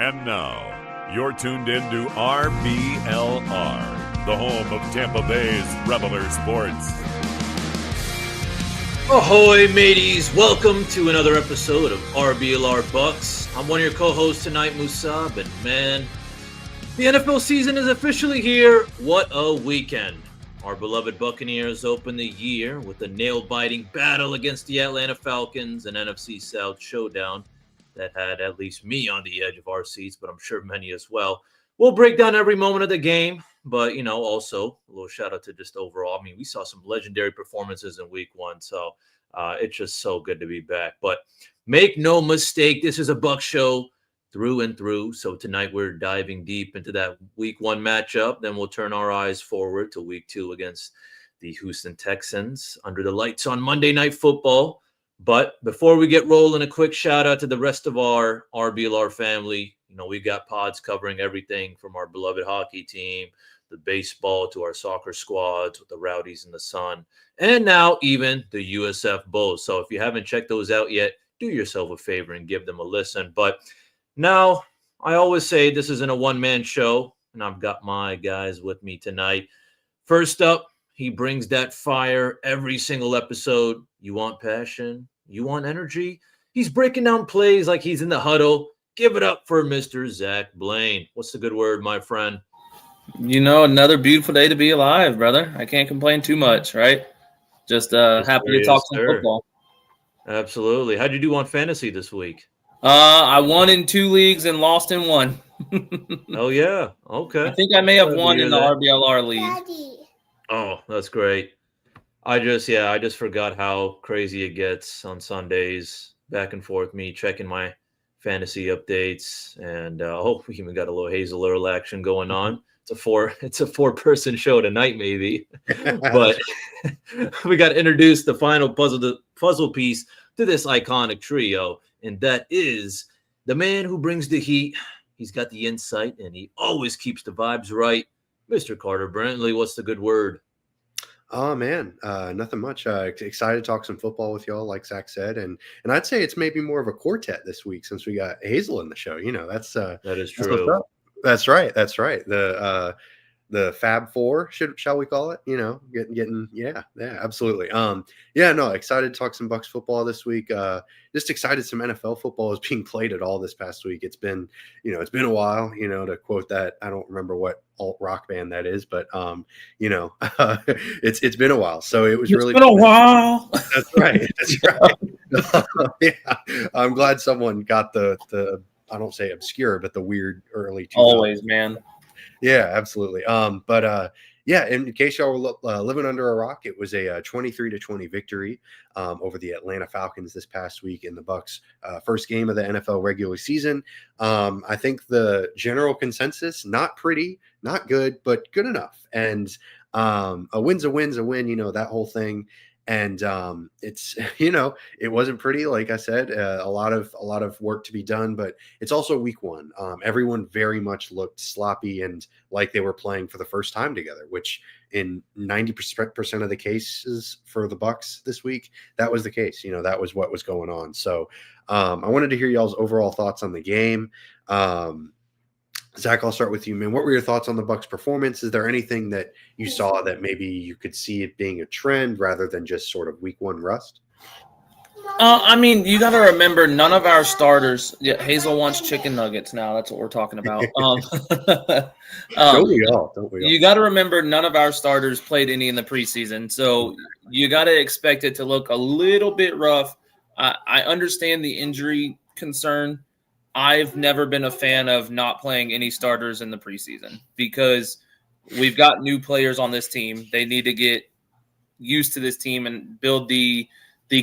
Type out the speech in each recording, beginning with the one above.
And now, you're tuned in to RBLR, the home of Tampa Bay's RBLR Sports. Ahoy, mateys! Welcome to another episode of RBLR Bucs. I'm one of your co-hosts tonight, Musab, and man, the NFL season is officially here. What a weekend! Our beloved Buccaneers opened the year with a nail-biting battle against the Atlanta Falcons, an NFC South showdown that had at least me on the edge of our seats, but I'm sure many as well. We'll break down every moment of the game, but, also a little shout out to just overall. I mean, we saw some legendary performances in week one, so it's just so good to be back. But make no mistake, this is a Bucs show through and through. So tonight we're diving deep into that week one matchup. Then we'll turn our eyes forward to week two against the Houston Texans under the lights on Monday Night Football. But before we get rolling, a quick shout out to the rest of our RBLR family. We've got pods covering everything from our beloved hockey team, the baseball, to our soccer squads with the Rowdies and the Sun, and now even the USF Bulls. So if you haven't checked those out yet, do yourself a favor and give them a listen. But now, I always say this isn't a one-man show, and I've got my guys with me tonight. First up, he brings that fire every single episode. You want passion? You want energy? He's breaking down plays like he's in the huddle. Give it up for Mr. Zach Blaine. What's the good word, my friend? Another beautiful day to be alive, brother. I can't complain too much, right? Just happy to talk some football. Absolutely. How'd you do on fantasy this week? I won in 2 leagues and lost in 1. Oh, yeah. Okay. I think I may have won in the RBLR league. Daddy. Oh, that's great. I just forgot how crazy it gets on Sundays. Back and forth, me checking my fantasy updates, and we even got a little Hazel Earl action going on. It's a 4-person show tonight, maybe, but we got to introduce the final puzzle piece to this iconic trio, and that is the man who brings the heat. He's got the insight, and he always keeps the vibes right. Mr. Carter Brantley, what's the good word? Oh man, nothing much. Excited to talk some football with y'all, like Zach said, and I'd say it's maybe more of a quartet this week since we got Hazel in the show. That is true. That's right. The Fab Four, shall we call it? Getting absolutely. Excited to talk some Bucs football this week. Just excited some NFL football is being played at all this past week. It's been a while. To quote that, I don't remember what alt rock band that is, but it's been a while. So it's been a while. That's right. I'm glad someone got the I don't say obscure, but the weird early 2000s. Always, man. Yeah, absolutely. In case y'all were living under a rock, it was a 23-20 victory over the Atlanta Falcons this past week in the Bucs' first game of the NFL regular season. I think the general consensus, not pretty, not good, but good enough. And a win's a win's a win, that whole thing. And it's it wasn't pretty, like I said, a lot of work to be done, but it's also week one. Everyone very much looked sloppy and like they were playing for the first time together, which in 90% of the cases for the Bucs this week, that was the case. That was what was going on. So I wanted to hear y'all's overall thoughts on the game. Zach, I'll start with you, man. What were your thoughts on the Bucs' performance? Is there anything that you saw that maybe you could see it being a trend rather than just sort of week one rust? You got to remember none of our starters. Yeah, Hazel wants chicken nuggets now. That's what we're talking about. Don't we all? You got to remember none of our starters played any in the preseason, so you got to expect it to look a little bit rough. I understand the injury concern. I've never been a fan of not playing any starters in the preseason because we've got new players on this team. They need to get used to this team and build the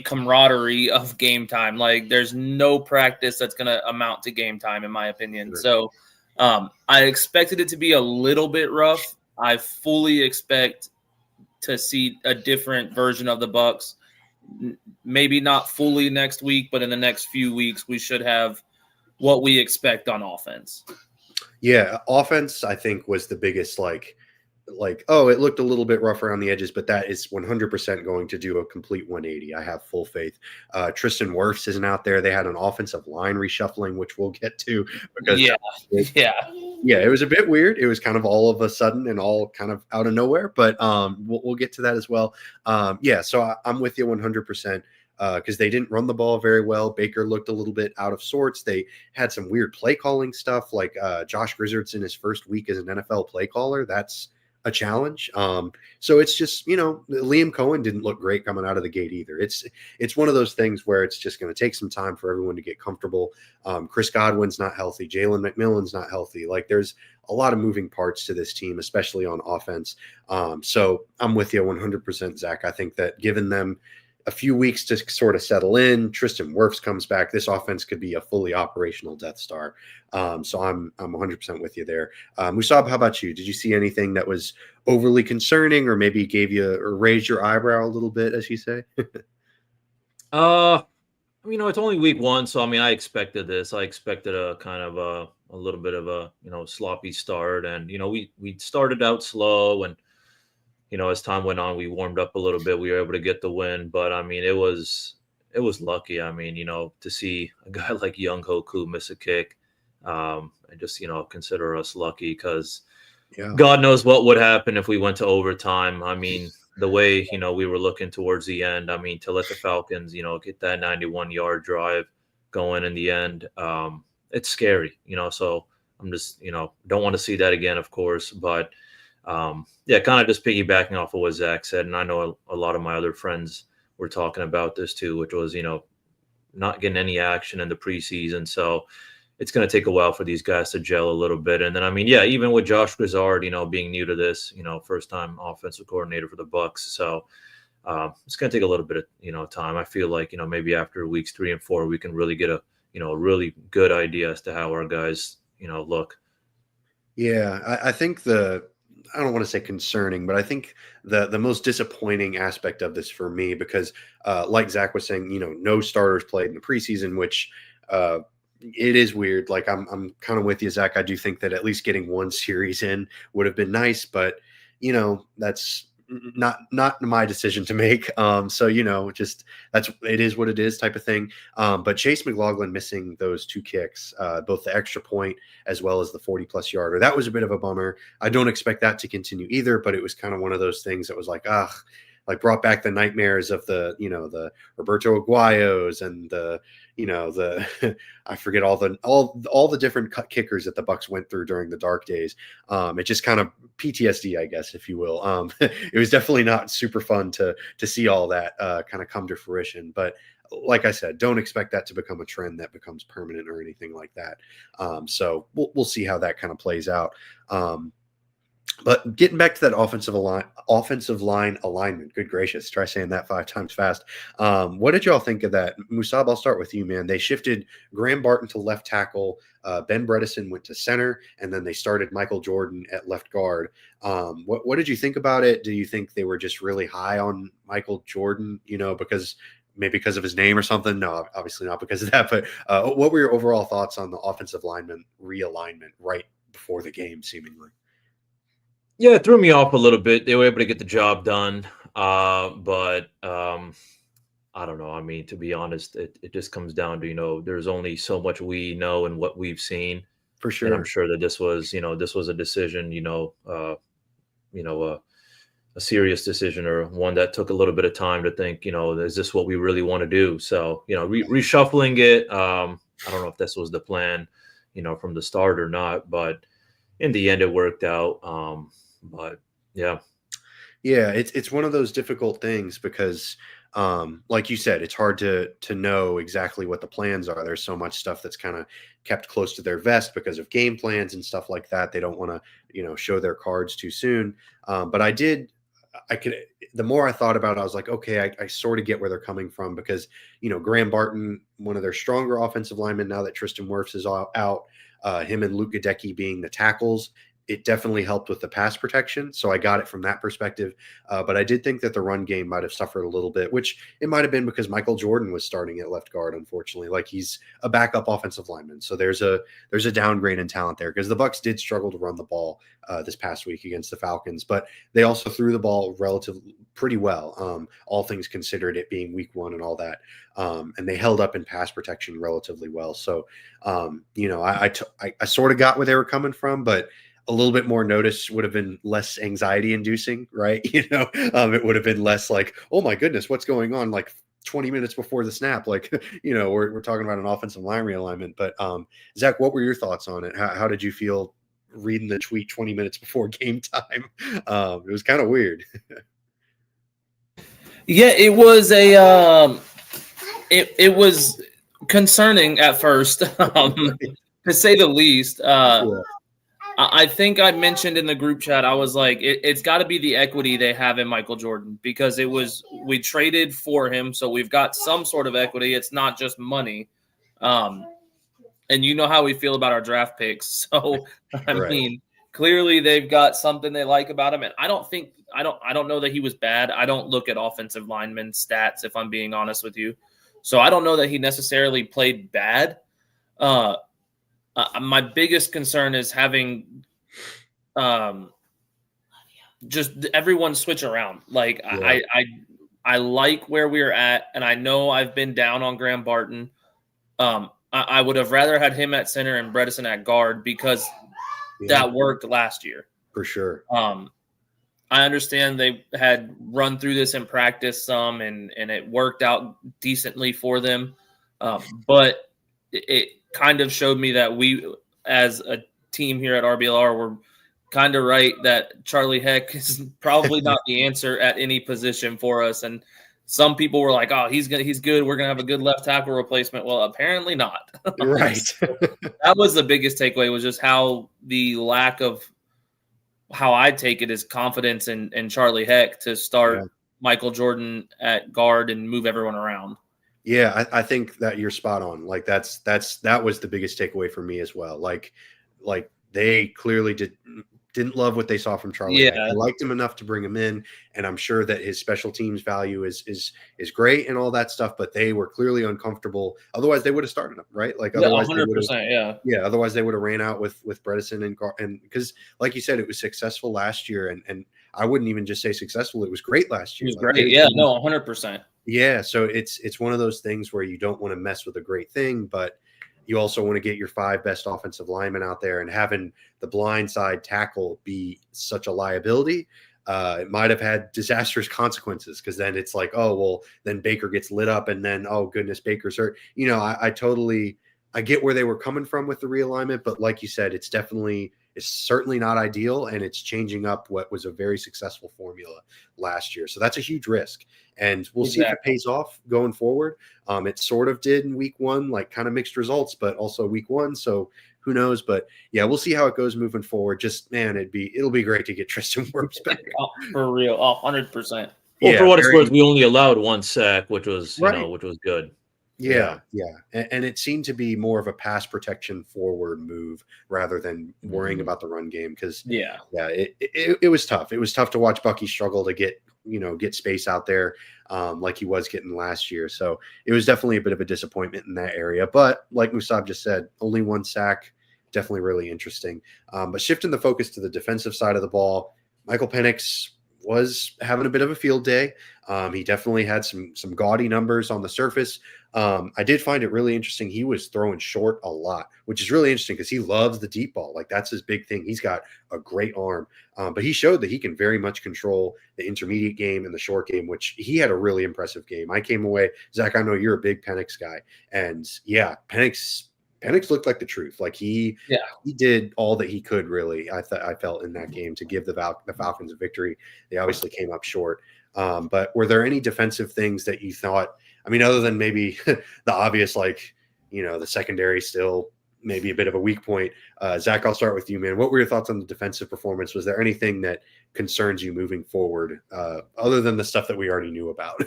camaraderie of game time. Like, there's no practice that's going to amount to game time, in my opinion. Sure. So I expected it to be a little bit rough. I fully expect to see a different version of the Bucs. Maybe not fully next week, but in the next few weeks, we should have what we expect on offense. Yeah, offense, I think, was the biggest like, oh, it looked a little bit rough around the edges, but that is 100% going to do a complete 180. I have full faith. Tristan Wirfs isn't out there. They had an offensive line reshuffling, which we'll get to because Yeah. it was a bit weird. It was kind of all of a sudden and all kind of out of nowhere, but we'll get to that as well. So I'm with you 100%. Because they didn't run the ball very well. Baker looked a little bit out of sorts. They had some weird play calling stuff, like Josh Grizzard's in his first week as an NFL play caller. That's a challenge. So it's just, Liam Cohen didn't look great coming out of the gate either. It's one of those things where it's just going to take some time for everyone to get comfortable. Chris Godwin's not healthy. Jalen McMillan's not healthy. Like, there's a lot of moving parts to this team, especially on offense. So I'm with you 100%, Zach. I think that given them a few weeks to sort of settle in, Tristan Wirfs comes back, this offense could be a fully operational Death Star. So I'm 100% with you there. Musab, how about you? Did you see anything that was overly concerning or maybe gave you or raised your eyebrow a little bit, as you say? It's only week 1, so I expected this. I expected a kind of a little bit of a sloppy start, and we started out slow, and as time went on, we warmed up a little bit. We were able to get the win, but it was lucky. To see a guy like Young Hoku miss a kick, and just consider us lucky, because God knows what would happen if we went to overtime. The way we were looking towards the end. To let the Falcons get that 91-yard drive going in the end, it's scary. So I'm just don't want to see that again, of course, but. Kind of just piggybacking off of what Zach said, and I know a lot of my other friends were talking about this too, which was not getting any action in the preseason, so it's going to take a while for these guys to gel a little bit. And then even with Josh Grizzard being new to this, first time offensive coordinator for the Bucs, so it's going to take a little bit of time. I feel like maybe after weeks 3 and 4 we can really get a really good idea as to how our guys look. I think I don't want to say concerning, but I think the most disappointing aspect of this for me, because like Zach was saying, no starters played in the preseason, which it is weird. Like, I'm kind of with you, Zach. I do think that at least getting one series in would have been nice, but that's not my decision to make. Just it is what it is type of thing. But Chase McLaughlin missing those 2 kicks, both the extra point as well as the 40+ yarder, that was a bit of a bummer. I don't expect that to continue either, but it was kind of one of those things that was like, brought back the nightmares of the Roberto Aguayos and the I forget all the different cut kickers that the Bucs went through during the dark days. It just kind of PTSD, I guess, if you will. It was definitely not super fun to see all that kind of come to fruition. But like I said, don't expect that to become a trend that becomes permanent or anything like that. So we'll see how that kind of plays out. But getting back to that offensive line alignment, good gracious, try saying that 5 times fast. What did y'all think of that? Musab, I'll start with you, man. They shifted Graham Barton to left tackle. Ben Bredesen went to center, and then they started Michael Jordan at left guard. What did you think about it? Do you think they were just really high on Michael Jordan, because of his name or something? No, obviously not because of that. But what were your overall thoughts on the offensive lineman realignment right before the game, seemingly? Yeah, it threw me off a little bit. They were able to get the job done. But I don't know. To be honest, it just comes down to, there's only so much we know and what we've seen. For sure. And I'm sure that this was a decision, a serious decision, or one that took a little bit of time to think, is this what we really want to do? So, reshuffling it. I don't know if this was the plan, from the start or not, but in the end it worked out. But it's one of those difficult things because like you said, it's hard to know exactly what the plans are. There's so much stuff that's kind of kept close to their vest because of game plans and stuff like that. They don't want to show their cards too soon. But the more I thought about it, I was like, okay, I sort of get where they're coming from, because Graham Barton, one of their stronger offensive linemen, now that Tristan Wirfs is out, him and Luke Gadecki being the tackles, it definitely helped with the pass protection. So I got it from that perspective. But I did think that the run game might have suffered a little bit, which it might have been because Michael Jordan was starting at left guard, unfortunately. Like, he's a backup offensive lineman. So there's a downgrade in talent there, because the Bucs did struggle to run the ball this past week against the Falcons, but they also threw the ball relatively pretty well, all things considered, it being week 1 and all that. And they held up in pass protection relatively well. So, I sort of got where they were coming from, but a little bit more notice would have been less anxiety inducing, right? It would have been less like, oh my goodness, what's going on? Like 20 minutes before the snap, like, we're talking about an offensive line realignment. But Zach, what were your thoughts on it? How did you feel reading the tweet 20 minutes before game time? It was kind of weird. Yeah, it was it was concerning at first, to say the least. I think I mentioned in the group chat, I was like, it's got to be the equity they have in Michael Jordan, because we traded for him, so we've got some sort of equity. It's not just money. And you know how we feel about our draft picks. So, I mean, clearly they've got something they like about him. And I don't know that he was bad. I don't look at offensive linemen stats, if I'm being honest with you. So I don't know that he necessarily played bad. My biggest concern is having just everyone switch around. Like, yeah. I like where we're at, and I know I've been down on Graham Barton. I would have rather had him at center and Bredesen at guard, because that worked last year. For sure. I understand they had run through this in practice some, and it worked out decently for them. But it kind of showed me that we, as a team here at RBLR, were kind of right that Charlie Heck is probably not the answer at any position for us. And some people were like, oh, he's good. We're going to have a good left tackle replacement. Well, apparently not. Right. So that was the biggest takeaway, was just how the lack of, how I take it, is confidence in Charlie Heck to start Michael Jordan at guard and move everyone around. Yeah, I think that you're spot on. Like, that was the biggest takeaway for me as well. Like they clearly didn't love what they saw from Charlie. Yeah. They liked him enough to bring him in, and I'm sure that his special teams value is great and all that stuff, but they were clearly uncomfortable. Otherwise they would have started him, right? Like, otherwise 100%, otherwise they would have ran out with Bredesen and because, like you said, it was successful last year, and I wouldn't even just say successful, it was great last year. It was great. 100%. Yeah, so it's one of those things where you don't want to mess with a great thing, but you also want to get your 5 best offensive linemen out there, and having the blindside tackle be such a liability, it might have had disastrous consequences, because then it's like, oh, well, then Baker gets lit up, and then, oh, goodness, Baker's hurt. I get where they were coming from with the realignment, but like you said, it's certainly not ideal, and it's changing up what was a very successful formula last year. So that's a huge risk, and we'll see if it pays off going forward. It sort of did in week 1, like kind of mixed results, but also week 1. So who knows? But yeah, we'll see how it goes moving forward. Just, man, it'll be great to get Tristan Wirfs back. For real. 100%. Well, for what it's worth, we only allowed 1 sack, which was, which was good. Yeah. And it seemed to be more of a pass protection forward move rather than worrying about the run game, because it was tough. It was tough to watch Bucky struggle to get space out there like he was getting last year. So it was definitely a bit of a disappointment in that area. But like Musab just said, only 1 sack, definitely really interesting. But shifting the focus to the defensive side of the ball, Michael Penix was having a bit of a field day. He definitely had some gaudy numbers on the surface. I did find it really interesting. He was throwing short a lot, which is really interesting because he loves the deep ball. Like, that's his big thing. He's got a great arm, but he showed that he can very much control the intermediate game and the short game, which he had a really impressive game. I came away, Zach, I know you're a big Penix guy, and yeah, Penix looked like the truth. Like, he did all that he could, really. I felt in that game to give the Falcons a victory. They obviously came up short. But were there any defensive things that you thought, I mean, other than maybe the obvious, like, the secondary still maybe a bit of a weak point? Zach, I'll start with you, man. What were your thoughts on the defensive performance? Was there anything that concerns you moving forward, other than the stuff that we already knew about?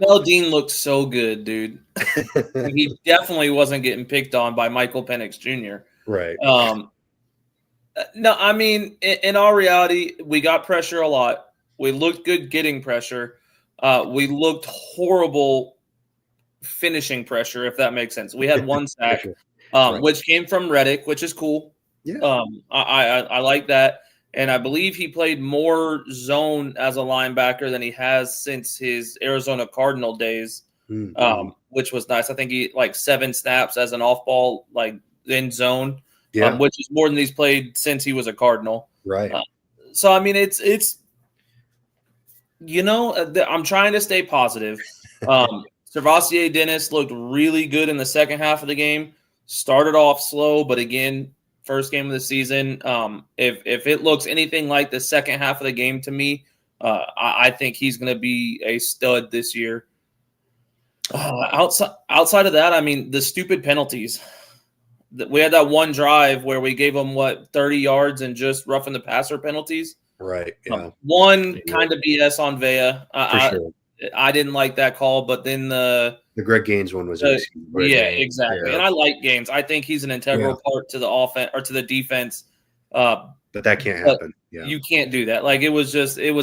Well, Dean looked so good, dude. He definitely wasn't getting picked on by Michael Penix Jr. Right. No, I mean, in all reality, we got pressure a lot. We looked good getting pressure. We looked horrible finishing pressure, if that makes sense. We had one sack, Sure. Right. which came from Reddick, which is cool. Yeah. I like that. And I believe he played more zone as a linebacker than he has since his Arizona Cardinal days, which was nice. I think he like 7 snaps as an off-ball, like in zone, which is more than he's played since he was a Cardinal. Right. So, I mean, it's I'm trying to stay positive. Servassier Dennis looked really good in the second half of the game. Started off slow, but again, first game of the season. If it looks anything like the second half of the game to me, I think he's going to be a stud this year. Outside of that, I mean, the stupid penalties. We had that one drive where we gave them 30 yards and just roughing the passer penalties. Right. Yeah. One kind of BS on Vea. Sure. I didn't like that call, but then the Greg Gaines one was exactly. And I like Gaines. I think he's an integral part to the offense or to the defense. But that can't happen. Yeah. You can't do that. Like it was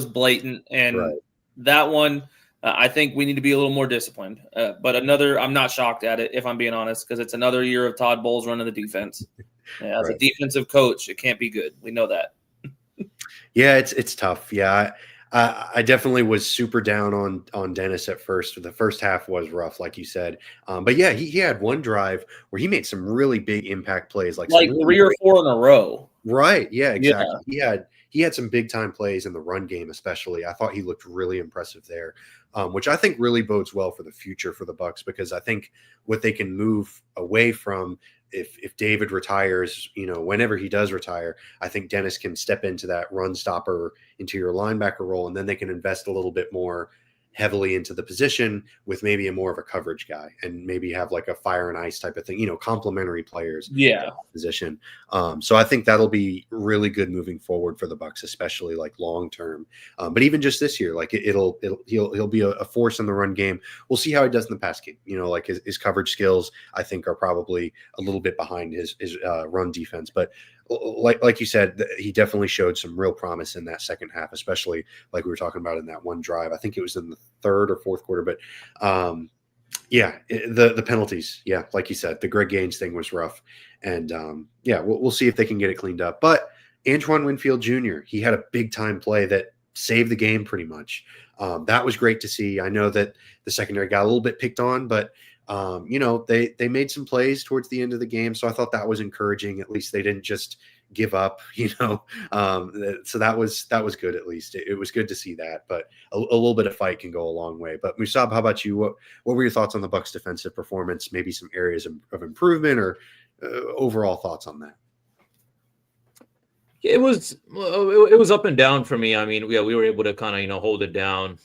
blatant, and that one. I think we need to be a little more disciplined. But I'm not shocked at it, if I'm being honest, because it's another year of Todd Bowles running the defense. As a defensive coach, it can't be good. We know that. Yeah, it's tough. Yeah, I definitely was super down on Dennis at first. The first half was rough, like you said. But yeah, he had one drive where he made some really big impact plays, like 3 or 4 in a row. Right. Yeah, exactly. Yeah. He had some big time plays in the run game, especially. I thought he looked really impressive there, which I think really bodes well for the future for the Bucs, because I think what they can move away from, if David retires, whenever he does retire, I think Dennis can step into that run stopper, interior linebacker role, and then they can invest a little bit more heavily into the position with maybe a more of a coverage guy, and maybe have like a fire and ice type of thing, complementary players. Position. So I think that'll be really good moving forward for the Bucs, especially like long term. But even just this year, like he'll be a force in the run game. We'll see how he does in the pass game. Like his coverage skills, I think, are probably a little bit behind his run defense, but like you said, he definitely showed some real promise in that second half, especially like we were talking about in that one drive. I think it was in the third or fourth quarter, but the penalties. Yeah, like you said, the Greg Gaines thing was rough, and we'll see if they can get it cleaned up. But Antoine Winfield Jr., he had a big time play that saved the game pretty much. That was great to see. I know that the secondary got a little bit picked on, but they made some plays towards the end of the game. So I thought that was encouraging. At least they didn't just give up, so that was good. At least it was good to see that, but a little bit of fight can go a long way. But Musab, how about you? What were your thoughts on the Bucs defensive performance? Maybe some areas of improvement, or overall thoughts on that? It was up and down for me. I mean, we were able to kind of, hold it down,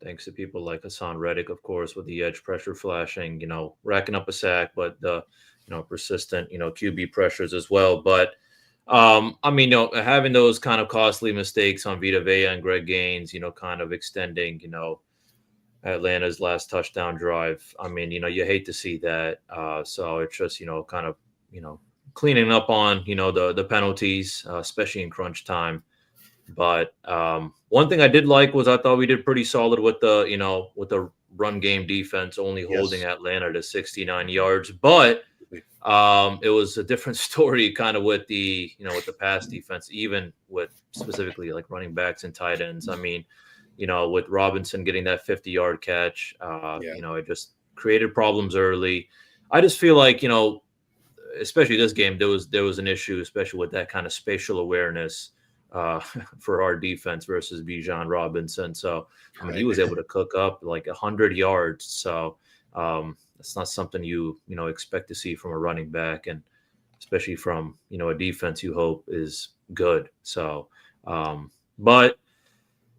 thanks to people like Hassan Reddick, of course, with the edge pressure flashing, racking up a sack, but the, persistent, QB pressures as well. But, having those kind of costly mistakes on Vita Vea and Greg Gaines, kind of extending, Atlanta's last touchdown drive. I mean, you hate to see that. So it's just, kind of, cleaning up on, the penalties, especially in crunch time. But one thing I did like was I thought we did pretty solid with the run game defense, only holding Atlanta to 69 yards. But it was a different story kind of with the pass defense, even with specifically like running backs and tight ends. I mean, with Robinson getting that 50-yard catch, it just created problems early. I just feel like, especially this game, there was an issue, especially with that kind of spatial awareness for our defense versus Bijan Robinson. So he was able to cook up like 100 yards. So that's not something you expect to see from a running back, and especially from a defense you hope is good. So but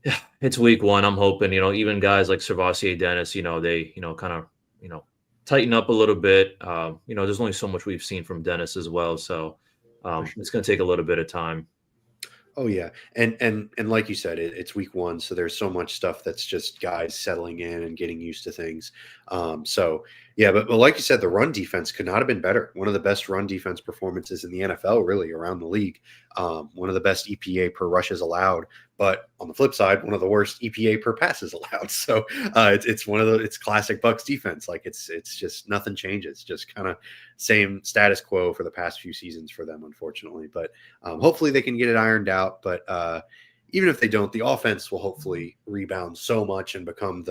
yeah, it's week 1. I'm hoping even guys like Servassier Dennis, they kind of tighten up a little bit. There's only so much we've seen from Dennis as well, so it's going to take a little bit of time. Oh yeah, and like you said, it's week 1, so there's so much stuff that's just guys settling in and getting used to things. So Yeah, but like you said, the run defense could not have been better. One of the best run defense performances in the NFL, really, around the league. One of the best EPA per rushes allowed. But on the flip side, one of the worst EPA per passes allowed. So it's one of the it's classic Bucs defense. Like it's just nothing changes. Just kind of same status quo for the past few seasons for them, unfortunately. But hopefully they can get it ironed out. But even if they don't, the offense will hopefully rebound so much and become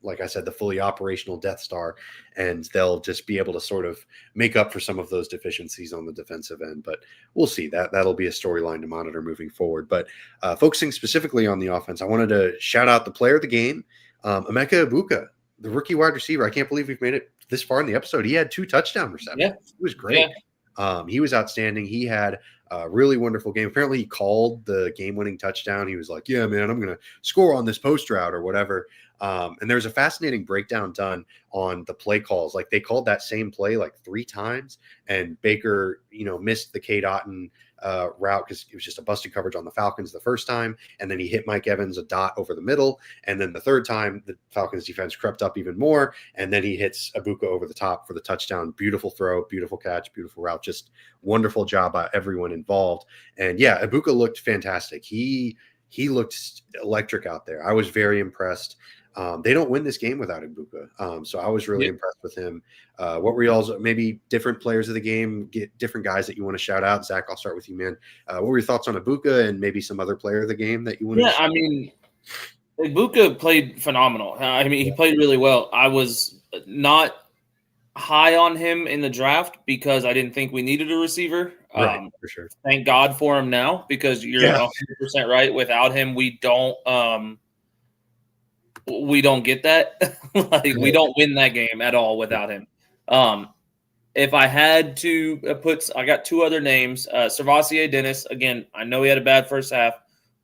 like I said, the fully operational Death Star, and they'll just be able to sort of make up for some of those deficiencies on the defensive end. But we'll see. That'll be a storyline to monitor moving forward. But focusing specifically on the offense, I wanted to shout out the player of the game, Emeka Egbuka, the rookie wide receiver. I can't believe we've made it this far in the episode. He had 2 touchdown receptions. Yeah. He was great. Yeah. He was outstanding. He had a really wonderful game. Apparently, he called the game-winning touchdown. He was like, yeah, man, I'm going to score on this post route or whatever. And there's a fascinating breakdown done on the play calls. Like they called that same play like 3 times, and Baker, missed the K. Dotton route because it was just a busted coverage on the Falcons the first time, and then he hit Mike Evans a dot over the middle, and then the third time the Falcons defense crept up even more, and then he hits Egbuka over the top for the touchdown. Beautiful throw, beautiful catch, beautiful route, just wonderful job by everyone involved. And yeah, Egbuka looked fantastic. He looked electric out there. I was very impressed. They don't win this game without Egbuka. So I was really impressed with him. What were y'all's maybe different players of the game, get different guys that you want to shout out? Zach, I'll start with you, man. What were your thoughts on Egbuka and maybe some other player of the game that you want to I mean, Egbuka played phenomenal. He played really well. I was not high on him in the draft because I didn't think we needed a receiver. Right, for sure. Thank God for him now, because you're 100% right. Without him, we don't get that. We don't win that game at all without him. If I had to I got 2 other names. Servassier Dennis, again, I know he had a bad first half,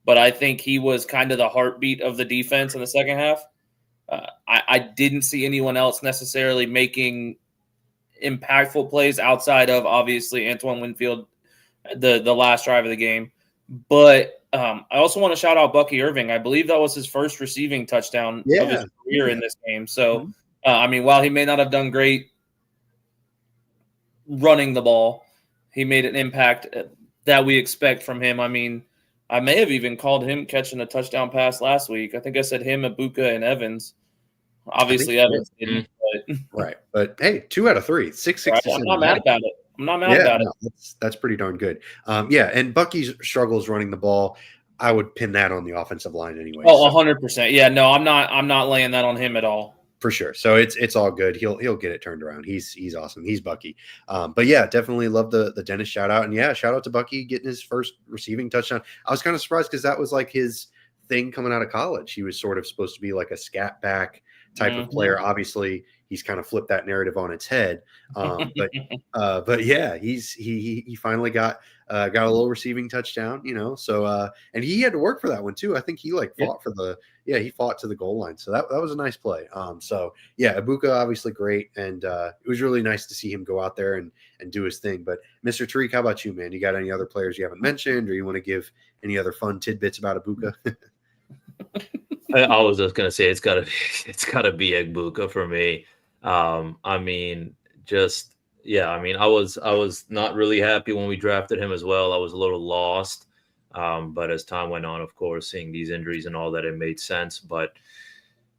but I think he was kind of the heartbeat of the defense in the second half. I didn't see anyone else necessarily making impactful plays outside of, obviously, Antoine Winfield, the last drive of the game. But I also want to shout out Bucky Irving. I believe that was his first receiving touchdown of his career in this game. So, while he may not have done great running the ball, he made an impact that we expect from him. I mean, I may have even called him catching a touchdown pass last week. I think I said him, Egbuka, and Evans. Obviously, Evans didn't. But. Right. But, hey, 2 out of 3. 666. I'm not mad about it. That's pretty darn good. And Bucky's struggles running the ball, I would pin that on the offensive line anyway. Oh, 100%. Yeah, no, I'm not laying that on him at all. For sure. So it's all good. He'll get it turned around. He's awesome. He's Bucky. But yeah, definitely love the Dennis shout out. And yeah, shout out to Bucky getting his first receiving touchdown. I was kind of surprised because that was like his thing coming out of college. He was sort of supposed to be like a scat back type of player. Obviously, he's kind of flipped that narrative on its head. But yeah, he finally got a little receiving touchdown, So and he had to work for that one too. I think he fought he fought to the goal line. So that was a nice play. So yeah, Egbuka obviously great, and it was really nice to see him go out there and do his thing. But Mr. Tariq, how about you, man? You got any other players you haven't mentioned, or you want to give any other fun tidbits about Egbuka? I was just gonna say it's gotta be Egbuka for me. I was not really happy when we drafted him as well. I was a little lost. But as time went on, of course, seeing these injuries and all that, it made sense. But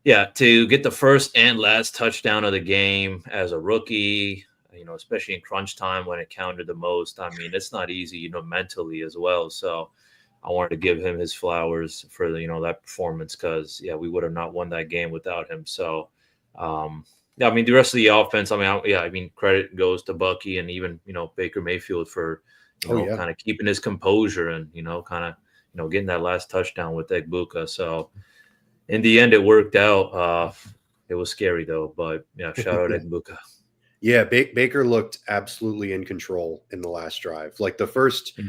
yeah, to get the first and last touchdown of the game as a rookie, especially in crunch time when it counted the most, it's not easy, mentally as well. So I wanted to give him his flowers for that performance, because we would have not won that game without him. So the rest of the offense, credit goes to Bucky and even Baker Mayfield for kind of keeping his composure and getting that last touchdown with Egbuka. So in the end, it worked out. It was scary though, but yeah, shout out Egbuka. Yeah, Baker looked absolutely in control in the last drive. Like the first,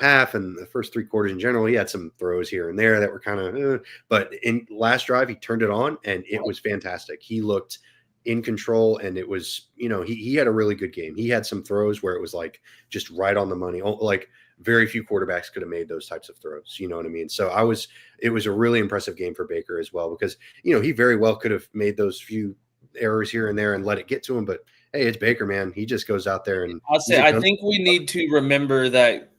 half and the first 3 quarters in general, he had some throws here and there that were kind of, but in last drive, he turned it on and it was fantastic. He looked in control, and it was, he had a really good game. He had some throws where it was like just right on the money. Like very few quarterbacks could have made those types of throws. You know what I mean? So it was a really impressive game for Baker as well, because, he very well could have made those few errors here and there and let it get to him. But hey, it's Baker, man. He just goes out there and I'll say I think we need to remember that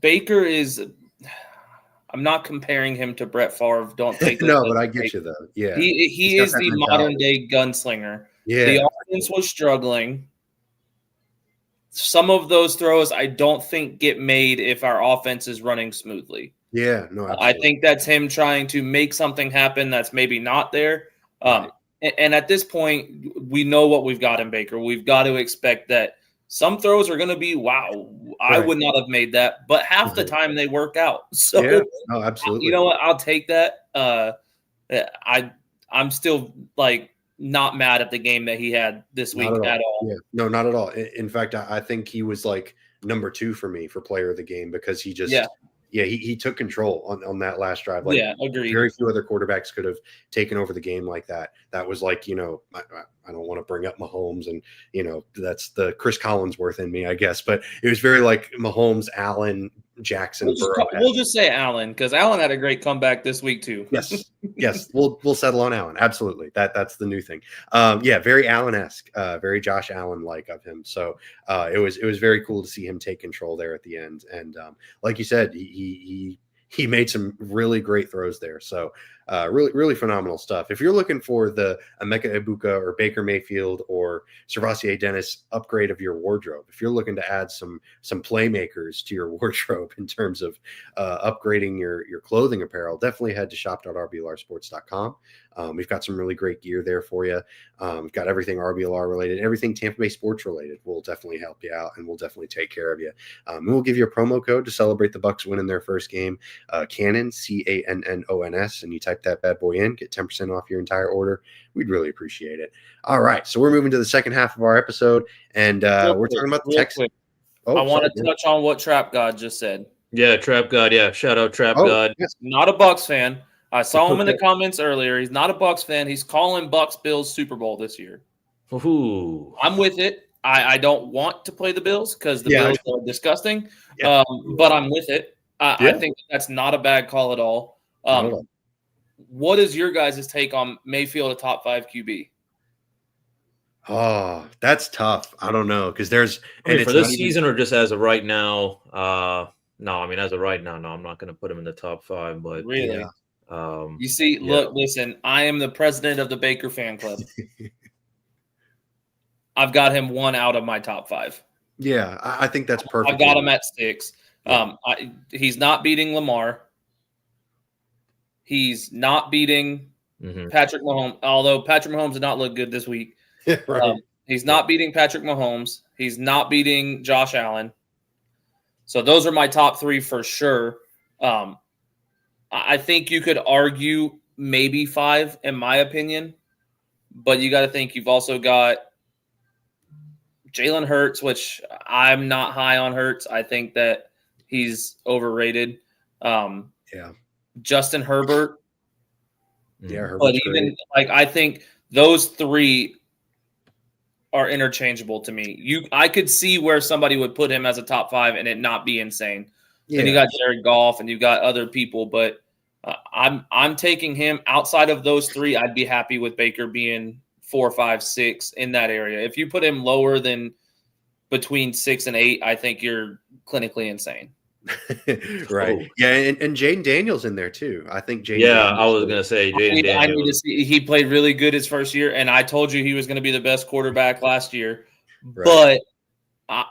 Baker is. I'm not comparing him to Brett Favre. Don't take this. No, but I get you though. Yeah, he is the modern day gunslinger. Yeah, the offense was struggling. Some of those throws I don't think get made if our offense is running smoothly. Yeah, no, absolutely. I think that's him trying to make something happen that's maybe not there. Right. And at this point, we know what we've got in Baker. We've got to expect that some throws are going to be, wow, I would not have made that. But half the time they work out. So, yeah, no, absolutely. You know what? I'll take that. I'm still like not mad at the game that he had this week at all. Yeah, no, not at all. In fact, I think he was like number 2 for me for player of the game because he just he took control on that last drive. Like, agreed. Very few other quarterbacks could have taken over the game like that. That was like, I don't want to bring up Mahomes and, that's the Chris Collinsworth in me, I guess. But it was very like Mahomes, Allen, Jackson. We'll just say Allen because Allen had a great comeback this week too. Yes. We'll settle on Allen. Absolutely. That's the new thing. Very Allen-esque, very Josh Allen-like of him. So it was very cool to see him take control there at the end. And like you said, he made some really great throws there. So really, really phenomenal stuff. If you're looking for the Emeka Egbuka or Baker Mayfield or Servassier Dennis upgrade of your wardrobe, if you're looking to add some playmakers to your wardrobe in terms of upgrading your clothing apparel, definitely head to shop.rblrsports.com. We've got some really great gear there for you. We've got everything RBLR related, everything Tampa Bay sports related. We'll definitely help you out and we'll definitely take care of you. And we'll give you a promo code to celebrate the Bucs winning their first game, Cannon, CANNONS, and you type that bad boy in, get 10% off your entire order. We'd really appreciate it. All right, so we're moving to the second half of our episode, and we're talking about the Texans. I want to touch on what Trap God just said. Yeah, Trap God. Yeah, shout out Trap God. Yes. Not a Bucs fan. I saw him in the comments earlier. He's not a Bucs fan. He's calling Bucs Bills Super Bowl this year. Ooh. I'm with it. I don't want to play the Bills because the Bills are disgusting. But I'm with it. I think that's not a bad call at all. What is your guys' take on Mayfield, a top 5 QB? Oh, that's tough. I don't know because there's for this season or just as of right now. No, I mean as of right now, no, I'm not going to put him in the top 5. But really, you see, look, listen, I am the president of the Baker fan club. I've got him 1 out of my top 5. Yeah, I think that's perfect. I've got him at 6. He's not beating Lamar. He's not beating Patrick Mahomes, although Patrick Mahomes did not look good this week. Right. He's not beating Patrick Mahomes. He's not beating Josh Allen. So those are my top 3 for sure. I think you could argue maybe 5 in my opinion, but you got to think you've also got Jalen Hurts, which I'm not high on Hurts. I think that he's overrated. Justin Herbert. Yeah, Herbert's but even great. I think those 3 are interchangeable to me. I could see where somebody would put him as a top 5 and it not be insane. Yeah. Then you got Jared Goff and you got other people, but I'm taking him outside of those 3. I'd be happy with Baker being 4, 5, 6 in that area. If you put him lower than between 6 and 8, I think you're clinically insane. Right. Oh. Yeah, and Jaden Daniels in there too. I think Jaden. Yeah, I was gonna say Jaden Daniels. I need to see. He played really good his first year, and I told you he was going to be the best quarterback last year. Right. But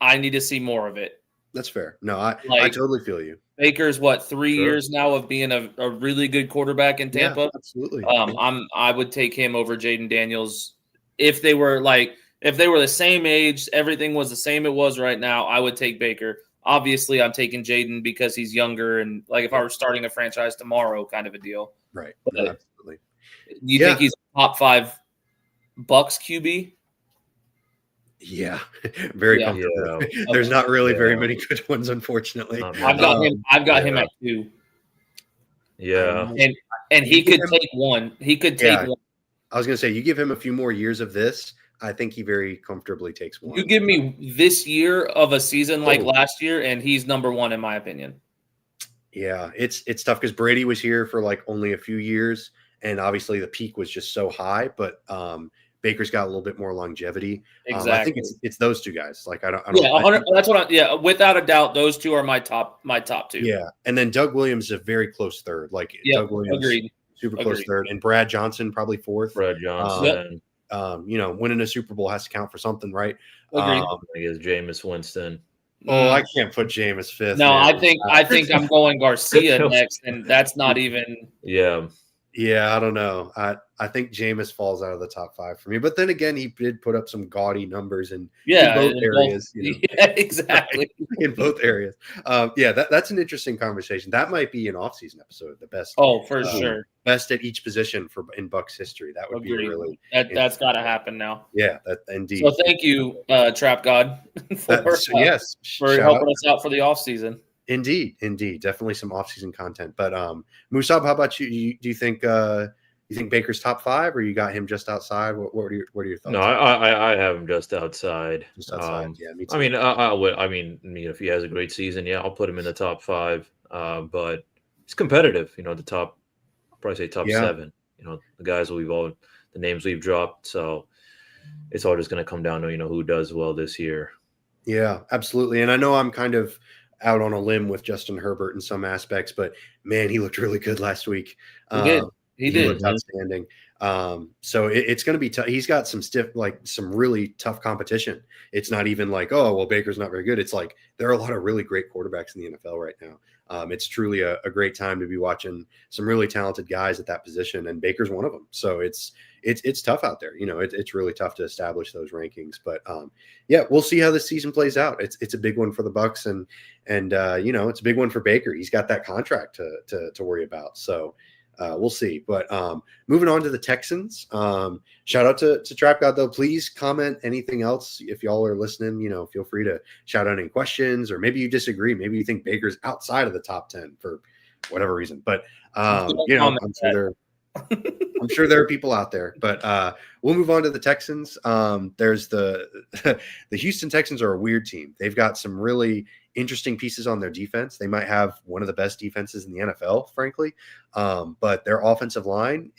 I need to see more of it. That's fair. No, I totally feel you. Baker's 3 years now of being a really good quarterback in Tampa. Yeah, absolutely. I would take him over Jaden Daniels if they were the same age, everything was the same it was right now. I would take Baker. Obviously, I'm taking Jaden because he's younger and if I were starting a franchise tomorrow, kind of a deal. Right. No, absolutely. You think he's top 5 Bucs QB? Yeah, very comfortable. Yeah. There's not really very many good ones, unfortunately. I've got him at 2. Yeah, and he could take 1. He could take 1. I was going to say, you give him a few more years of this, I think he very comfortably takes 1. You give me this year of a season like last year, and he's number 1 in my opinion. Yeah, it's tough because Brady was here for only a few years, and obviously the peak was just so high, but Baker's got a little bit more longevity. Exactly. I think it's those two guys. Like I don't. Yeah, 100. That's what. Without a doubt, those two are my top two. Yeah, and then Doug Williams is a very close third. Like Doug Williams, agreed. Super close third, and Brad Johnson probably fourth. Brad Johnson. Winning a Super Bowl has to count for something, right? Agreed. I think it's Jameis Winston. Oh, I can't put Jameis fifth. No, man. I think I'm going Garcia next, and that's not even. Yeah, I don't know. I think Jameis falls out of the top 5 for me. But then again, he did put up some gaudy numbers in both areas. Yeah, exactly. In both areas. That's an interesting conversation. That might be an off-season episode. The best. Oh, for sure. Best at each position in Bucs history. That would be really. That's got to happen now. Yeah, that indeed. So thank you, Trap God, for helping us out for the off season. Indeed, definitely some off-season content. But Musab, how about you? Do you think Baker's top 5, or you got him just outside? What are your thoughts? No, I have him just outside. Just outside, yeah. Me too. I mean, I would. I mean, if he has a great season, yeah, I'll put him in the top 5. But it's competitive. The top, I'll probably say top 7. The guys the names we've dropped. So it's all just going to come down to who does well this year. Yeah, absolutely. And I know I'm kind of out on a limb with Justin Herbert in some aspects, but man, he looked really good last week. He did. Looked outstanding. So it's going to be tough. He's got some really tough competition. It's not even like, oh, well, Baker's not very good. It's like there are a lot of really great quarterbacks in the NFL right now. It's truly a great time to be watching some really talented guys at that position, and Baker's one of them. So it's tough out there. It's really tough to establish those rankings. But we'll see how this season plays out. It's a big one for the Bucs, and it's a big one for Baker. He's got that contract to worry about. So we'll see. But moving on to the Texans. Shout out to Trap God, though. Please comment anything else if y'all are listening. Feel free to shout out any questions, or maybe you disagree. Maybe you think Baker's outside of the top 10 for whatever reason. But I'm sure there are people out there. But we'll move on to the Texans. There's the Houston Texans are a weird team. They've got some really interesting pieces on their defense. They might have one of the best defenses in the NFL, frankly. But their offensive line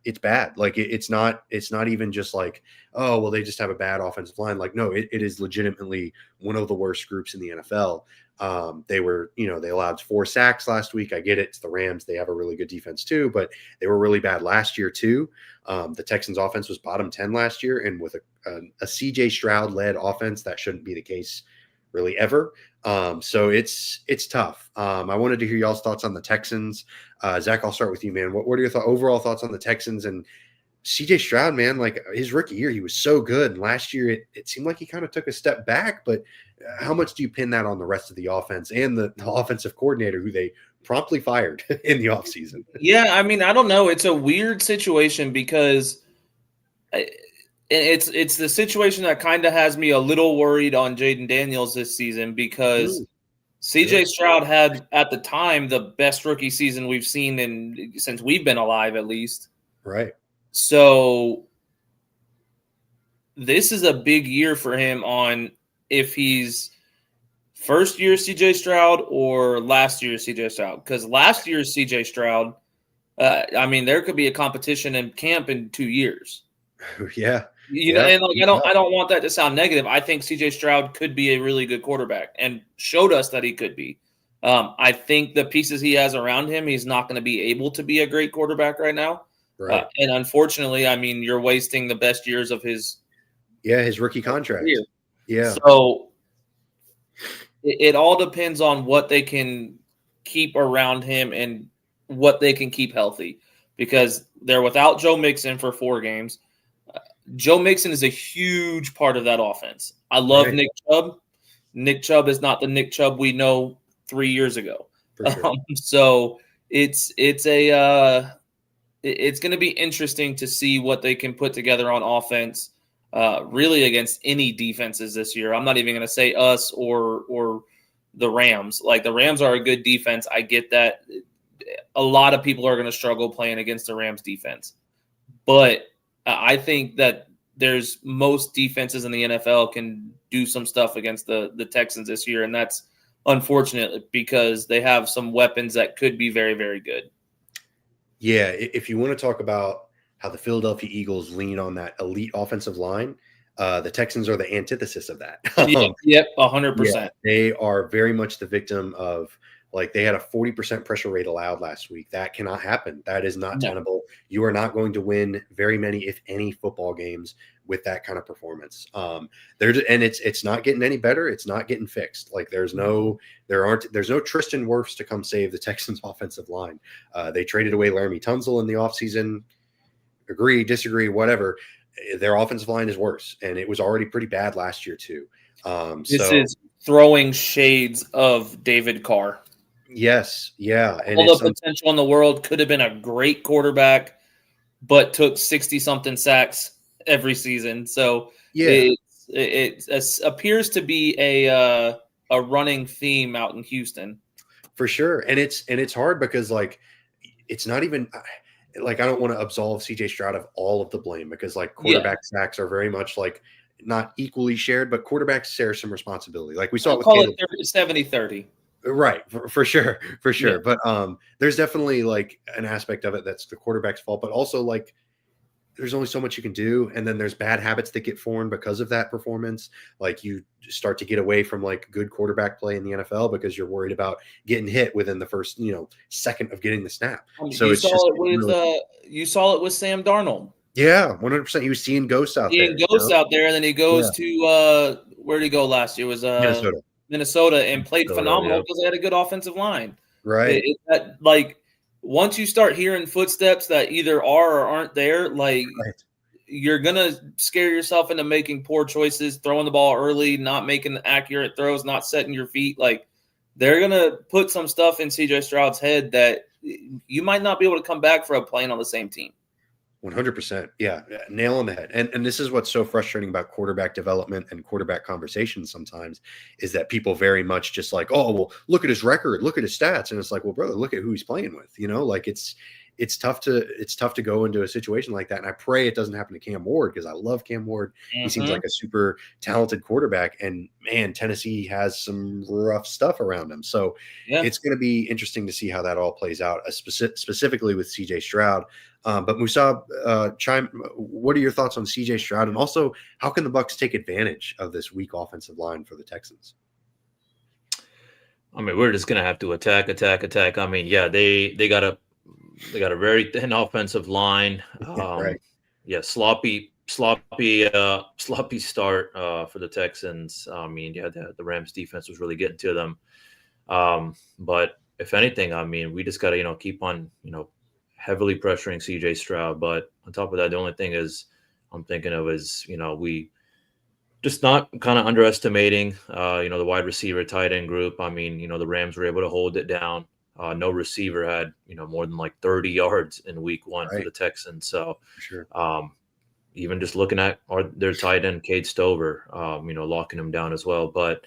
it's bad. Like it's not even just like, oh, well, they just have a bad offensive line. Like, no, it is legitimately one of the worst groups in the NFL. They allowed 4 sacks last week. I get it. It's the Rams. They have a really good defense too, but they were really bad last year too. The Texans offense was bottom 10 last year. And with a CJ Stroud led offense, that shouldn't be the case really ever. So it's tough. I wanted to hear y'all's thoughts on the Texans. Zach, I'll start with you, man. What are your overall thoughts on the Texans and CJ Stroud, man? Like his rookie year, he was so good. And last year, it seemed like he kind of took a step back, but how much do you pin that on the rest of the offense and the offensive coordinator who they promptly fired in the offseason? Yeah, I mean, I don't know. It's a weird situation because it's the situation that kind of has me a little worried on Jaden Daniels this season because CJ Stroud had at the time the best rookie season we've seen since we've been alive, at least. Right. So this is a big year for him on if he's first year CJ Stroud or last year CJ Stroud. Because last year's CJ Stroud, there could be a competition in camp in 2 years. Yeah. And I don't want that to sound negative. I think CJ Stroud could be a really good quarterback and showed us that he could be. I think the pieces he has around him, he's not going to be able to be a great quarterback right now. Right. And unfortunately, you're wasting the best years of his rookie contract. Career. Yeah. So it all depends on what they can keep around him and what they can keep healthy because they're without Joe Mixon for 4 games. Joe Mixon is a huge part of that offense. I love Nick Chubb. Nick Chubb is not the Nick Chubb we know 3 years ago. Sure. So it's going to be interesting to see what they can put together on offense, really against any defenses this year. I'm not even going to say us or the Rams. Like the Rams are a good defense. I get that. A lot of people are going to struggle playing against the Rams defense, but I think that there's most defenses in the NFL can do some stuff against the Texans this year, and that's unfortunate because they have some weapons that could be very, very good. Yeah, if you want to talk about how the Philadelphia Eagles lean on that elite offensive line, the Texans are the antithesis of that. Yep, Yeah, 100%. they are very much the victim of, like, they had a 40% pressure rate allowed last week. That cannot happen. That is not No. tenable. You are not going to win very many, if any, football games with that kind of performance. It's not getting any better. It's not getting fixed. Like, there's no Tristan Wirfs to come save the Texans offensive line. They traded away Laramie Tunsil in the offseason. Agree, disagree, whatever. Their offensive line is worse, and it was already pretty bad last year too. This is throwing shades of David Carr. Yes, yeah, and all the potential in the world, could have been a great quarterback, but took 60-something sacks every season. So yeah, it appears to be a running theme out in Houston for sure. And it's hard because, like, it's not even like, I don't want to absolve CJ Stroud of all of the blame, because, like, quarterback sacks are very much, like, not equally shared, but quarterbacks share some responsibility. Like we saw I'll with call Caleb. it 70-30. Right, for sure. Yeah. But there's definitely, like, an aspect of it that's the quarterback's fault, but also, like, there's only so much you can do, and then there's bad habits that get formed because of that performance. Like, you start to get away from, like, good quarterback play in the NFL because you're worried about getting hit within the first, second of getting the snap. I mean, So you saw it with Sam Darnold. Yeah, 100%. He was seeing ghosts out there. Out there, and then he goes to where did he go last year? It was Minnesota, and played phenomenal because they had a good offensive line. Right. Like, once you start hearing footsteps that either are or aren't there, like, you're gonna scare yourself into making poor choices, throwing the ball early, not making accurate throws, not setting your feet. Like, they're gonna put some stuff in CJ Stroud's head that you might not be able to come back from playing on the same team. 100%. Yeah. Nail on the head. And this is what's so frustrating about quarterback development and quarterback conversations sometimes, is that people very much just like, oh, well, look at his record, look at his stats. And it's like, well, brother, look at who he's playing with, like, it's tough to go into a situation like that. And I pray it doesn't happen to Cam Ward, because I love Cam Ward. He seems like a super talented quarterback, and man, Tennessee has some rough stuff around him. So it's going to be interesting to see how that all plays out, specifically with CJ Stroud. But Musab, what are your thoughts on CJ Stroud, and also how can the Bucs take advantage of this weak offensive line for the Texans? I mean, we're just going to have to attack. I mean, yeah, they got a very thin offensive line. Right. Yeah, sloppy start for the Texans. I mean, yeah, the Rams defense was really getting to them. But if anything, I mean, we just got to, keep on, heavily pressuring CJ Stroud. But on top of that, the only thing I'm thinking of is, we just not kind of underestimating, the wide receiver tight end group. I mean, the Rams were able to hold it down. No receiver had, more than like 30 yards in week one for the Texans. So, even just looking at their tight end, Cade Stover, locking him down as well. But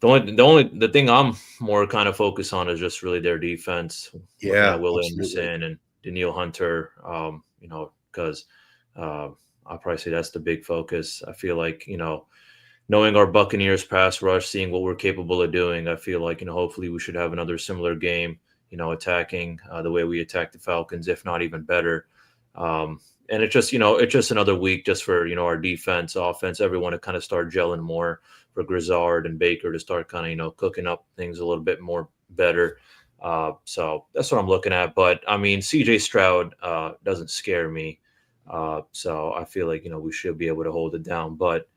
the thing I'm more kind of focused on is just really their defense. Yeah, Will Anderson and Daniil Hunter. Because I'll probably say that's the big focus. I feel like knowing our Buccaneers pass rush, seeing what we're capable of doing, I feel like hopefully we should have another similar game. Attacking the way we attacked the Falcons, if not even better. And it's just another week just for our defense, offense, everyone to kind of start gelling more, for Grizzard and Baker to start kind of cooking up things a little bit more better. So that's what I'm looking at. But I mean, CJ Stroud doesn't scare me. So I feel like we should be able to hold it down. But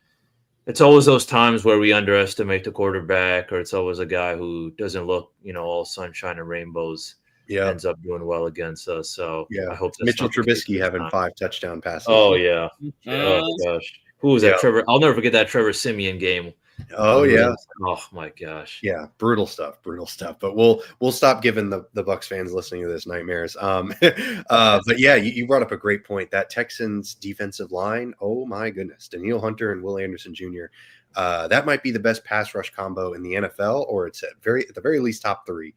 it's always those times where we underestimate the quarterback, or it's always a guy who doesn't look all sunshine and rainbows. Ends up doing well against us. So I hope that's Mitchell Trubisky having 5 touchdown passes. Oh yeah. Oh gosh. Who was that? Trevor. I'll never forget that Trevor Siemian game. Oh yeah. Oh my gosh. Yeah, brutal stuff. But we'll stop giving the Bucs fans listening to this nightmares. But yeah, you brought up a great point. That Texans defensive line. Oh my goodness, Daniil Hunter and Will Anderson Jr. That might be the best pass rush combo in the NFL, or it's at the very least top 3.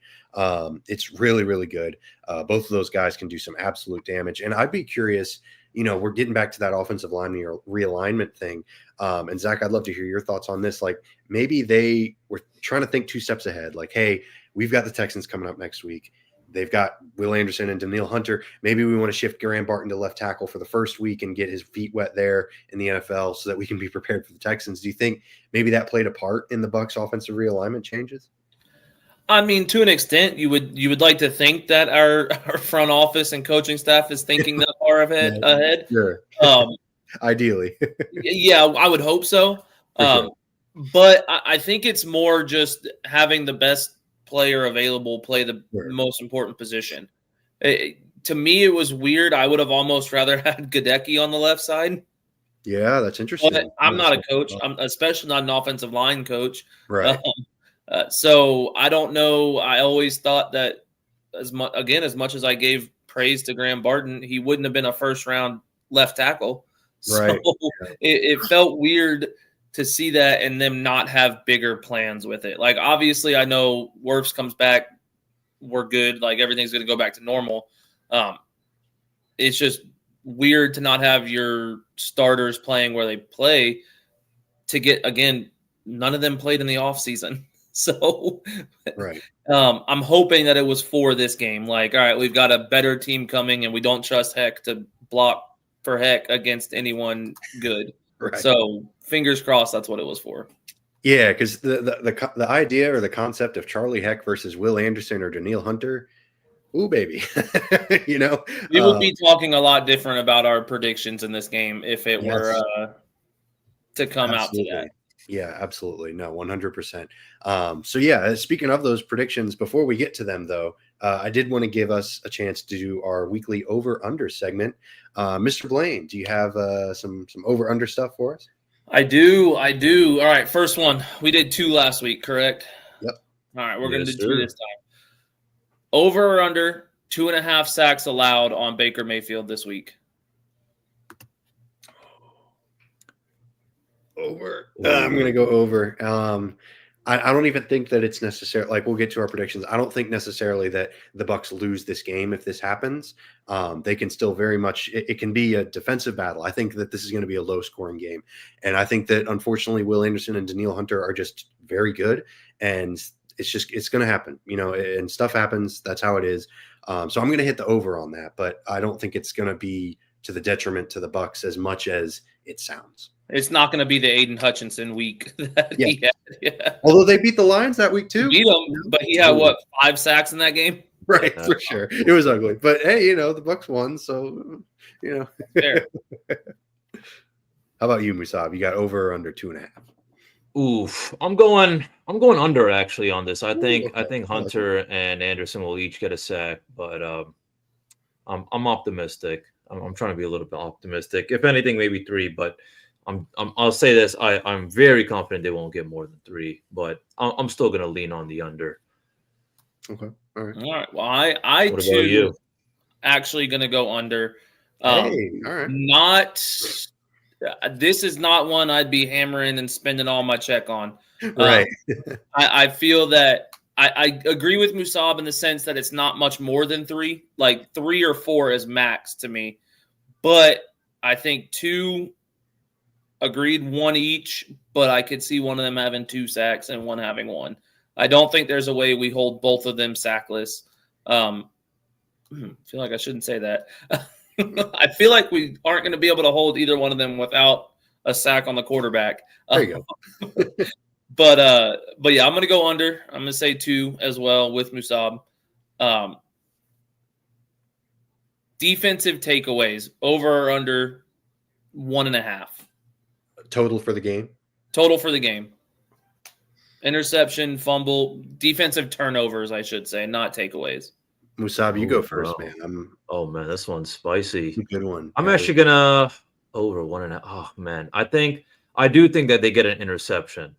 It's really, really good. Both of those guys can do some absolute damage. And I'd be curious, we're getting back to that offensive line realignment thing. And Zach, I'd love to hear your thoughts on this. Like, maybe they were trying to think 2 steps ahead. Like, hey, we've got the Texans coming up next week. they've got Will Anderson and Danielle Hunter. Maybe we want to shift Graham Barton to left tackle for the first week and get his feet wet there in the NFL so that we can be prepared for the Texans. Do you think maybe that played a part in the Bucs offensive realignment changes? I mean, to an extent, you would like to think that our front office and coaching staff is thinking that far ahead. Sure. Ideally. Yeah, I would hope so. Sure. But I think it's more just having the best player available play the most important position. To me, it was weird. I would have almost rather had Gadecki on the left side. Yeah, that's interesting. But I'm not a coach. I'm especially not an offensive line coach. Right. So I don't know. I always thought that as much as I gave praise to Graham Barton, he wouldn't have been a first-round left tackle. Right. So it felt weird to see that and them not have bigger plans with it. Like, obviously, I know Wirfs comes back, we're good. Like, everything's going to go back to normal. It's just weird to not have your starters playing where they play to get, again, none of them played in the offseason. So right. I'm hoping that it was for this game. Like, all right, we've got a better team coming and we don't trust Heck to block for Heck against anyone good. Right. So fingers crossed that's what it was for. Yeah, because the idea or the concept of Charlie Heck versus Will Anderson or Danielle Hunter, ooh, baby. We would be talking a lot different about our predictions in this game if it were to come out to that. Yeah, absolutely. No, 100%. So, yeah, speaking of those predictions, before we get to them, though, I did want to give us a chance to do our weekly over-under segment. Mr. Blaine, do you have some over-under stuff for us? I do. All right, first one. We did 2 last week, correct? Yep. All right, we're going to do 2 this time. Over or under 2.5 sacks allowed on Baker Mayfield this week? Over. I'm going to go over. I don't even think that it's necessary. Like, we'll get to our predictions. I don't think necessarily that the Bucs lose this game if this happens. They can still very much. It can be a defensive battle. I think that this is going to be a low-scoring game, and I think that unfortunately, Will Anderson and Danielle Hunter are just very good, and it's going to happen. And stuff happens. That's how it is. So I'm going to hit the over on that, but I don't think it's going to be to the detriment to the Bucs as much as it sounds. It's not going to be the Aiden Hutchinson week that he had. Yeah. Although they beat the Lions that week too. Beat them, but he had 5 sacks in that game? Right, for sure. It was ugly. But hey, the Bucs won, so Fair. How about you, Musab? You got over or under 2.5? Oof. I'm going under actually on this. I think Hunter and Anderson will each get a sack, but I'm optimistic. I'm trying to be a little bit optimistic. If anything, maybe 3, but I'll say this. I'm very confident they won't get more than 3, but I'm still going to lean on the under. Okay. All right. Well, I what too about you? Actually going to go under. Hey, all right. This is not one I'd be hammering and spending all my check on. Right. I feel that I agree with Musab in the sense that it's not much more than 3. Like 3 or 4 is max to me. But I think 2 agreed, 1 each, but I could see one of them having 2 sacks and one having 1. I don't think there's a way we hold both of them sackless. I feel like I shouldn't say that. I feel like we aren't going to be able to hold either one of them without a sack on the quarterback. There you go. But yeah, I'm going to go under. I'm going to say 2 as well with Musab. Defensive takeaways, over or under 1.5. Total for the game? Total for the game. Interception, fumble, defensive turnovers, I should say, not takeaways. Musab, you go first, man. Oh, man, this one's spicy. Good one. I'm actually going to over 1.5. Oh, man. I do think that they get an interception.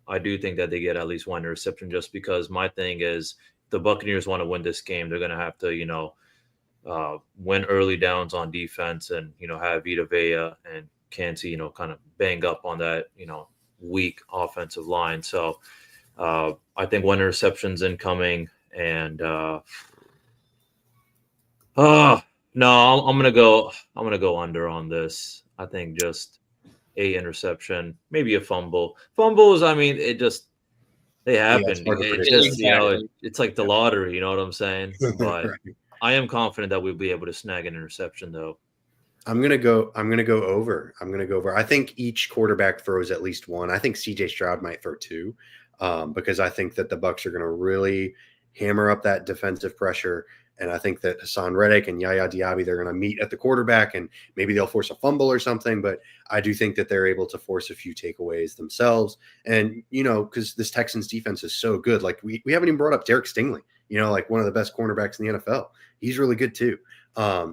I do think that they get at least 1 interception just because my thing is the Buccaneers want to win this game. They're going to have to, win early downs on defense and, have Vita Vea and Kancey, kind of bang up on that, weak offensive line. So I think 1 interception's incoming. And no, I'm gonna go under on this. I think just a interception, maybe a fumble. Fumbles, I mean, They Yeah, happen. it's hard to It predict. just, Exactly. it's like the lottery, you know what I'm saying? But Right. I am confident that we'll be able to snag an interception, though. I'm gonna go over. I think each quarterback throws at least one. I think CJ Stroud might throw two, because I think that the Bucs are gonna really hammer up that defensive pressure. And I think that Hassan Reddick and Yaya Diaby, they're going to meet at the quarterback, and maybe they'll force a fumble or something. But I do think that they're able to force a few takeaways themselves. And, because this Texans defense is so good. Like, we haven't even brought up Derek Stingley, like one of the best cornerbacks in the NFL. He's really good too.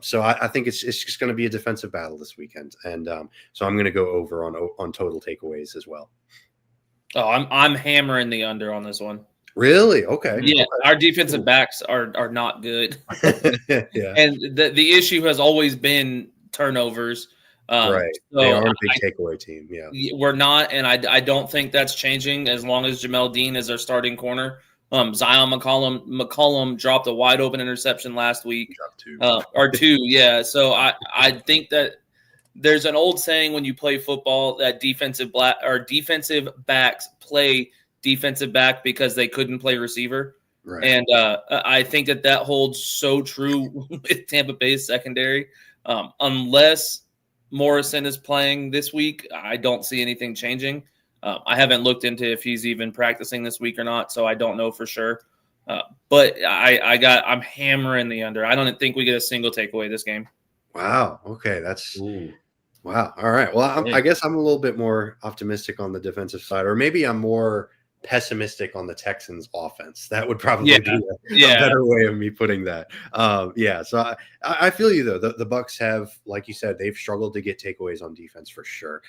So I think it's just going to be a defensive battle this weekend. And so I'm going to go over on total takeaways as well. Oh, I'm hammering the under on this one. Really? Okay. Yeah, Okay. our defensive backs are not good. Yeah. And the issue has always been turnovers. Right. So they are a big takeaway team. Yeah. We're not, and I don't think that's changing as long as Jamel Dean is our starting corner. Zion McCollum dropped a wide open interception last week. Or two, yeah. So I think that there's an old saying when you play football that defensive backs play defensive back because they couldn't play receiver. Right. And I think that holds so true with Tampa Bay's secondary. Unless Morrison is playing this week, I don't see anything changing. I haven't looked into if he's even practicing this week or not, so I don't know for sure. But I'm hammering the under. I don't think we get a single takeaway this game. Wow. Okay. Wow. All right. Well, I guess I'm a little bit more optimistic on the defensive side, or maybe I'm more pessimistic on the Texans offense. That would probably be a better way of me putting that. So I feel you though. The Bucs have, like you said, they've struggled to get takeaways on defense for sure.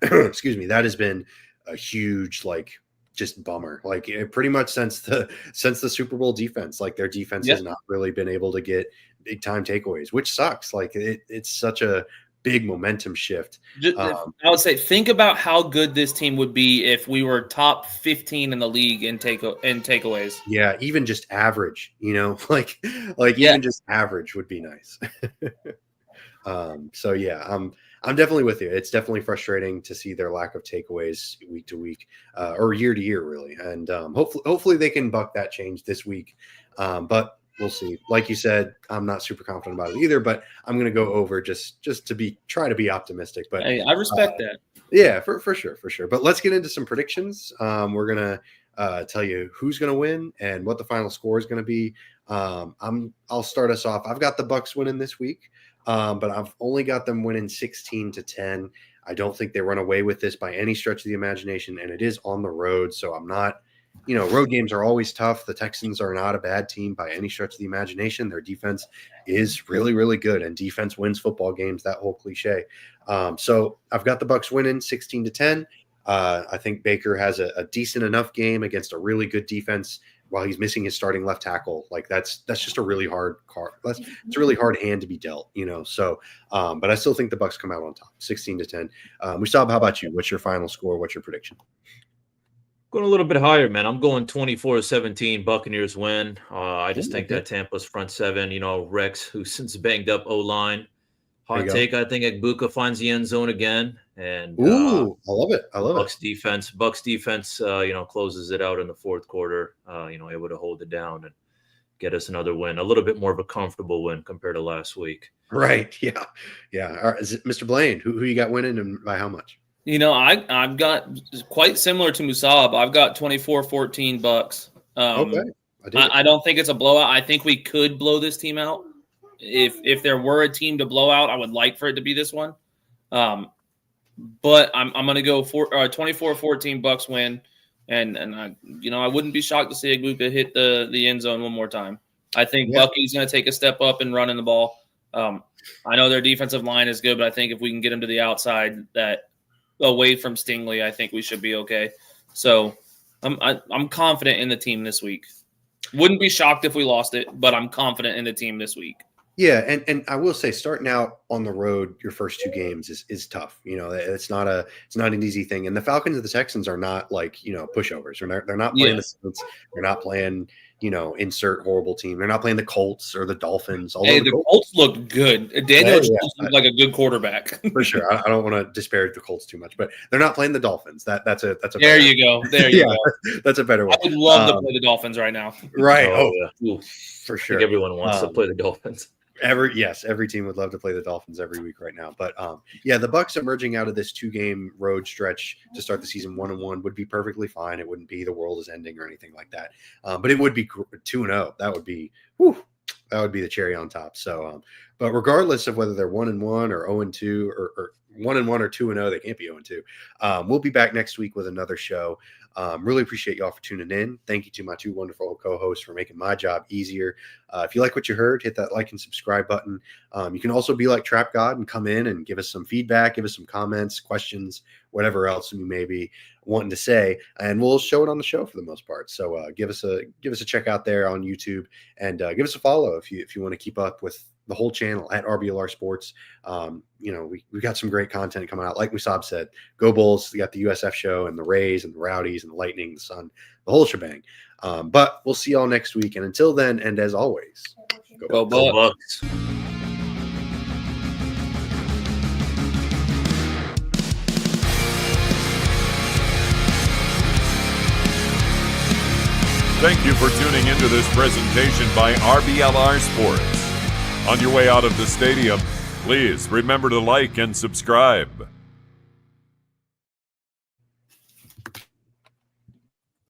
Excuse me. That has been a huge, just bummer. Pretty much since the Super Bowl defense, their defense has not really been able to get big time takeaways, which sucks. It's such a big momentum shift. I would say, think about how good this team would be if we were top 15 in the league in takeaways. Yeah, even just average, even just average would be nice. So yeah, I'm definitely with you. It's definitely frustrating to see their lack of takeaways week to week, or year to year, really. And hopefully they can buck that change this week. But we'll see. Like you said, I'm not super confident about it either, but I'm going to go over just to try to be optimistic. But hey, I respect that. Yeah, for sure. But let's get into some predictions. We're going to tell you who's going to win and what the final score is going to be. I'll start us off. I've got the Bucs winning this week, but I've only got them winning 16-10. I don't think they run away with this by any stretch of the imagination, and it is on the road, so I'm not. Road games are always tough. The Texans are not a bad team by any stretch of the imagination. Their defense is really, really good, and defense wins football games, that whole cliche. So I've got the Bucs winning 16-10. I think Baker has a decent enough game against a really good defense while he's missing his starting left tackle. That's just a really hard card. It's a really hard hand to be dealt, So, but I still think the Bucs come out on top, 16-10. Musab, how about you? What's your final score? What's your prediction? Going a little bit higher, man. I'm going 24-17. Buccaneers win. I just think that Tampa's front seven, Rex, who's since banged up O-line. Hot take, I think Egbuka finds the end zone again. And I love it. Bucs defense, closes it out in the fourth quarter, able to hold it down and get us another win. A little bit more of a comfortable win compared to last week. Right. Yeah. Yeah. All right. Is it Mr. Blaine? Who you got winning and by how much? I've got quite similar to Musab. I've got 24-14 Bucs. Okay. I don't think it's a blowout. I think we could blow this team out. If there were a team to blow out, I would like for it to be this one. But I'm going to go 24-14 Bucs win, and I wouldn't be shocked to see Egbuka hit the end zone one more time. I think Bucky's going to take a step up and running the ball. I know their defensive line is good, but I think if we can get them to the outside, that away from Stingley, I think we should be okay. So I'm confident in the team this week. Wouldn't be shocked if we lost it, but I'm confident in the team this week. Yeah, and I will say, starting out on the road, your first two games is tough. It's not an easy thing. And the Falcons and the Texans are not pushovers. They're not playing the Saints. They're not playing insert horrible team. They're not playing the Colts or the Dolphins. Hey, the Colts look good. Daniel Jones looked like a good quarterback. For sure. I don't want to disparage the Colts too much, but they're not playing the Dolphins. That's a there you go. There you go. That's a better one. I would love to play the Dolphins right now. Right. Yeah. For I sure. think everyone wants to play the Dolphins. Every team would love to play the Dolphins every week right now. But the Bucs emerging out of this 2-game road stretch to start the season 1-1 would be perfectly fine. It wouldn't be the world is ending or anything like that. But it would be 2-0. That would be the cherry on top. So, but regardless of whether they're 1-1 or 0-2 or 1-1 or 2-0, they can't be 0-2. We'll be back next week with another show. Really appreciate y'all for tuning in. Thank you to my 2 wonderful co-hosts for making my job easier. If you like what you heard, hit that like and subscribe button. You can also be like Trap God and come in and give us some feedback, give us some comments, questions, whatever else you may be wanting to say, and we'll show it on the show for the most part. So give us a check out there on YouTube, and give us a follow if you want to keep up with the whole channel at RBLR Sports. We got some great content coming out. Like Musab said, go Bulls. We got the USF show and the Rays and the Rowdies and the Lightning, the Sun, the whole shebang. But we'll see y'all next week. And until then, and as always, go Bucs. Thank you for tuning into this presentation by RBLR Sports. On your way out of the stadium, please remember to like and subscribe.